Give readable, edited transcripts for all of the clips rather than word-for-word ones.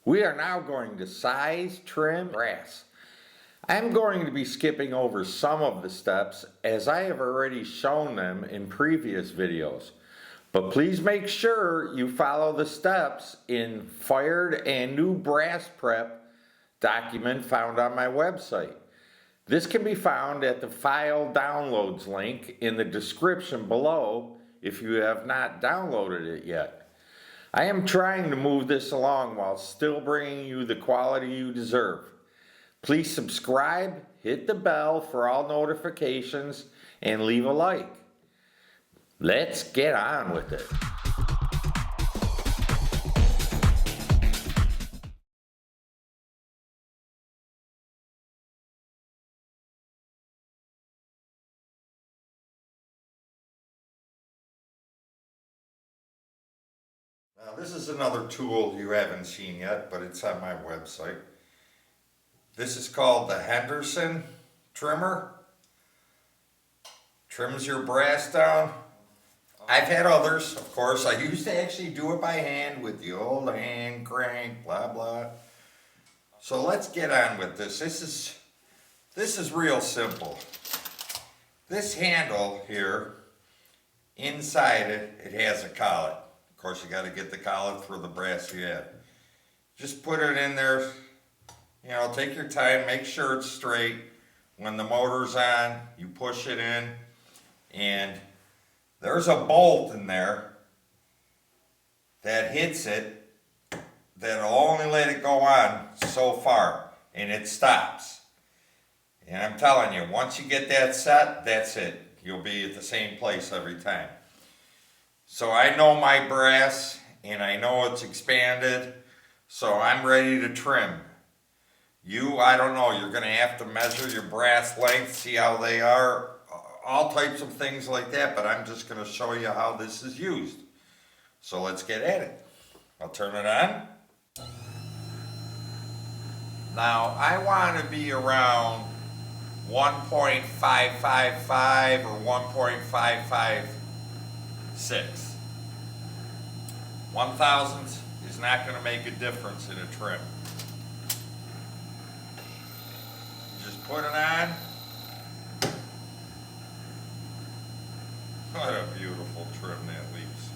We are now going to size, trim, brass. I'm going to be skipping over some of the steps as I have already shown them in previous videos. But please make sure you follow the steps in fired and new brass prep document found on my website. This can be found at the file downloads link in the description below if you have not downloaded it yet. I am trying to move this along while still bringing you the quality you deserve. Please subscribe, hit the bell for all notifications, and leave a like. Let's get on with it. Now this is another tool you haven't seen yet, but it's on my website. This is called the Henderson trimmer. Trims your brass down. I've had others, of course. I used to actually do it by hand with the old hand crank, blah blah. So let's get on with this. This is real simple. This handle here, inside it has a collet. Of course, you got to get the collet for the brass you have. Just put it in there. You know, take your time, make sure it's straight. When the motor's on, you push it in, and there's a bolt in there that hits it that'll only let it go on so far, and it stops. And I'm telling you, once you get that set, that's it. You'll be at the same place every time. So I know my brass, and I know it's expanded, so I'm ready to trim. I don't know, you're going to have to measure your brass length, see how they are, all types of things like that, but I'm just going to show you how this is used. So let's get at it. I'll turn it on. Now, I want to be around 1.555 or 1.556. 1/1000th is not going to make a difference in a trim. Put it on. What a beautiful trim that leaves.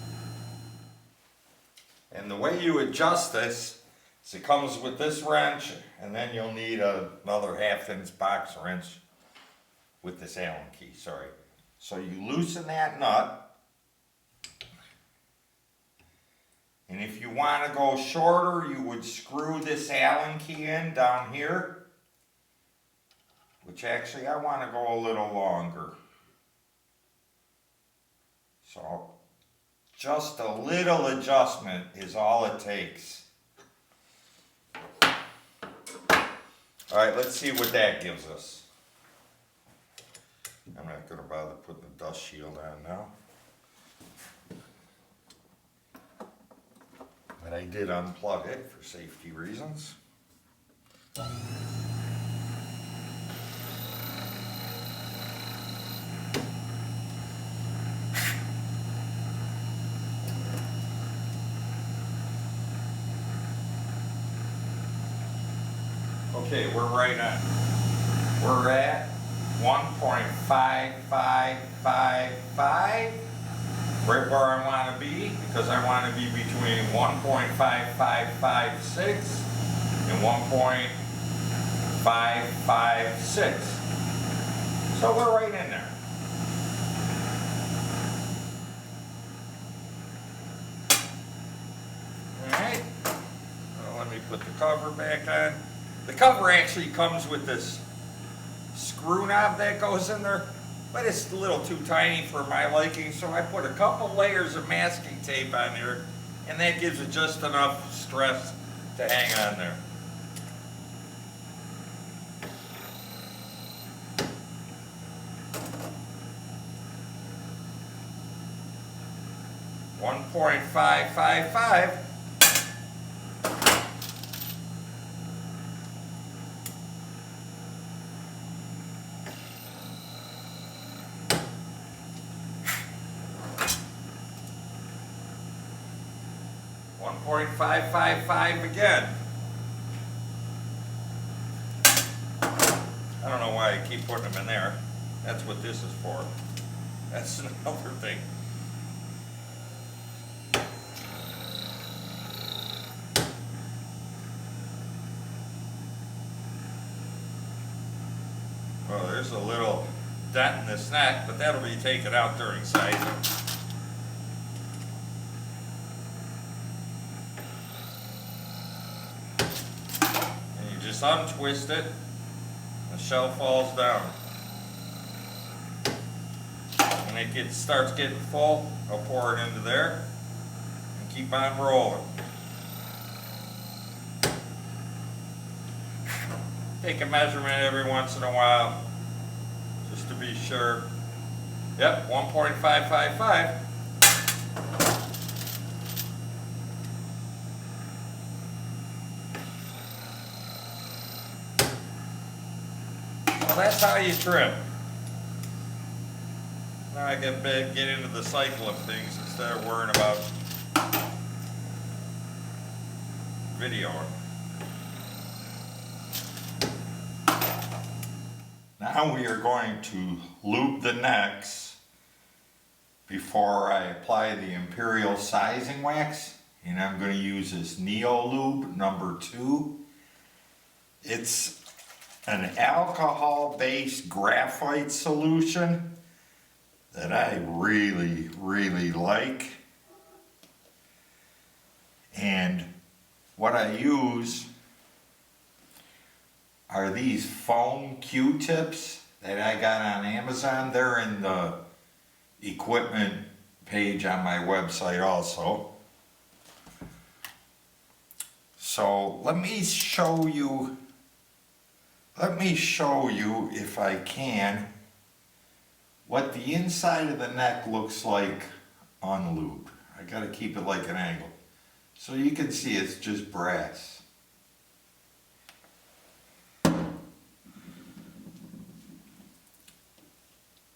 And the way you adjust this is it comes with this wrench, and then you'll need another 1/2" box wrench with this Allen key, sorry. So you loosen that nut. And if you want to go shorter, you would screw this Allen key in down here. Which actually I want to go a little longer. So just a little adjustment is all it takes. Alright, let's see what that gives us. I'm not going to bother putting the dust shield on now. But I did unplug it for safety reasons. Okay, we're right on. We're at 1.5555, right where I want to be, because I want to be between 1.5556 and 1.556. So we're right in there. Alright, well, let me put the cover back on. The cover actually comes with this screw knob that goes in there, but it's a little too tiny for my liking, so I put a couple layers of masking tape on there, and that gives it just enough stress to hang on there. .555. .555 again. I don't know why I keep putting them in there. That's what this is for. That's another thing. Well, there's a little dent in this neck, but that'll be taken out during sizing. And you just untwist it, the shell falls down. When it starts getting full, I'll pour it into there and keep on rolling. Take a measurement every once in a while, just to be sure. Yep, 1.555. Well, that's how you trim. Now I get into the cycle of things instead of worrying about videoing. Now we are going to lube the necks before I apply the Imperial sizing wax, and I'm going to use this Neo Lube number 2. It's an alcohol-based graphite solution that I really, really like. And what I use are these foam Q-tips that I got on Amazon. They're in the equipment page on my website also. So let me show you if I can what the inside of the neck looks like unlubed. I gotta keep it like an angle so you can see it's just brass.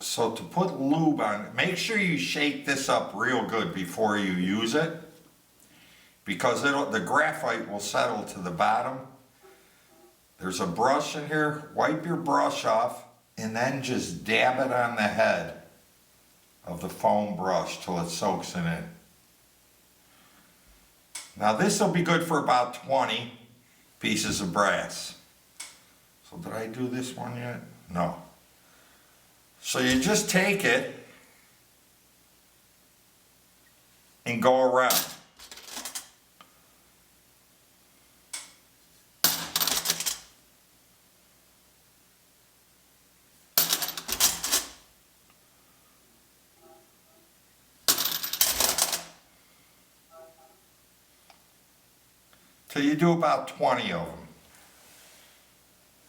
So to put lube on, make sure you shake this up real good before you use it, because the graphite will settle to the bottom. There's a brush in here. Wipe your brush off and then just dab it on the head of the foam brush till it soaks in it. Now this will be good for about 20 pieces of brass. So did I do this one yet? No. So you just take it and go around. Till you do about 20 of them.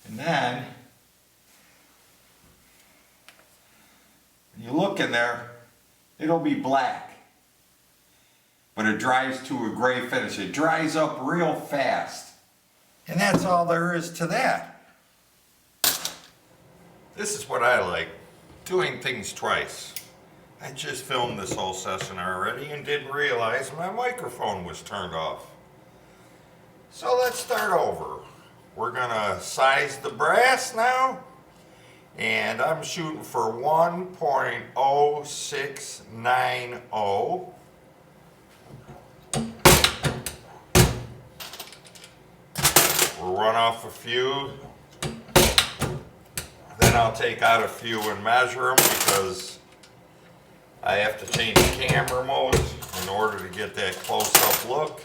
And then you look in there, it'll be black, but it dries to a gray finish. It dries up real fast. And that's all there is to that. This is what I like, doing things twice. I just filmed this whole session already and didn't realize my microphone was turned off. So let's start over. We're gonna size the brass now. And I'm shooting for 1.0690. We'll run off a few. Then I'll take out a few and measure them because I have to change the camera mode in order to get that close-up look.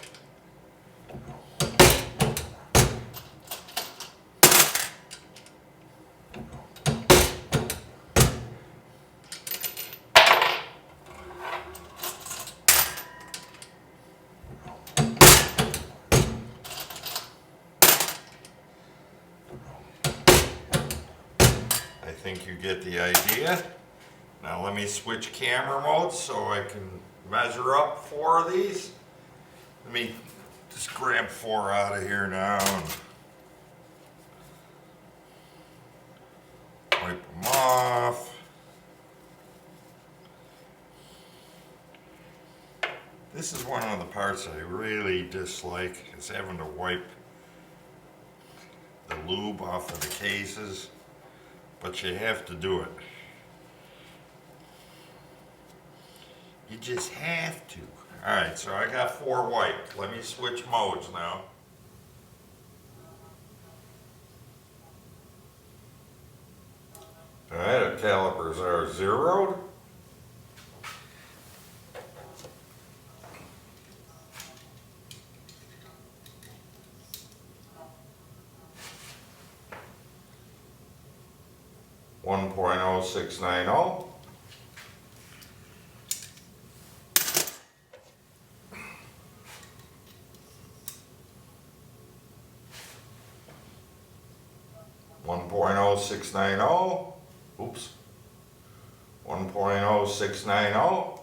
I think you get the idea. Now let me switch camera modes so I can measure up 4 of these. Let me just grab 4 out of here now and wipe them off. This is one of the parts I really dislike, is having to wipe the lube off of the cases. but you have to do it. You just have to. Alright, so I got 4 white. Let me switch modes now. Alright, the calipers are zeroed. .0690. .0690. Oops. 1.0690.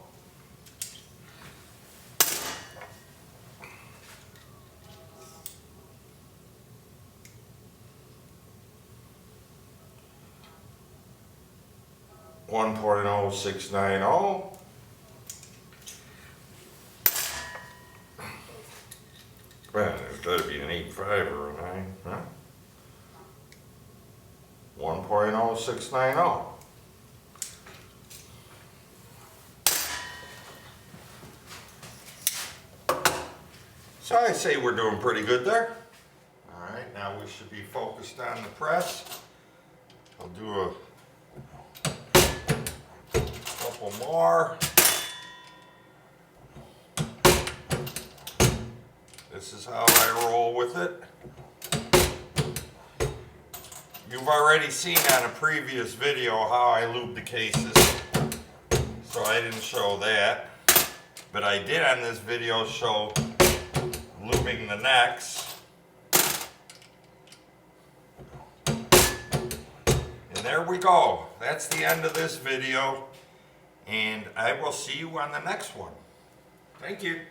.0690. Man, there's got to be an 8.5 or a 9, huh? 1.0690. So I say we're doing pretty good there. All right, now we should be focused on the press. I'll do a couple more. This is how I roll with it. You've already seen on a previous video how I lube the cases, so I didn't show that. But I did on this video show lubing the necks. And there we go. That's the end of this video. And I will see you on the next one. Thank you.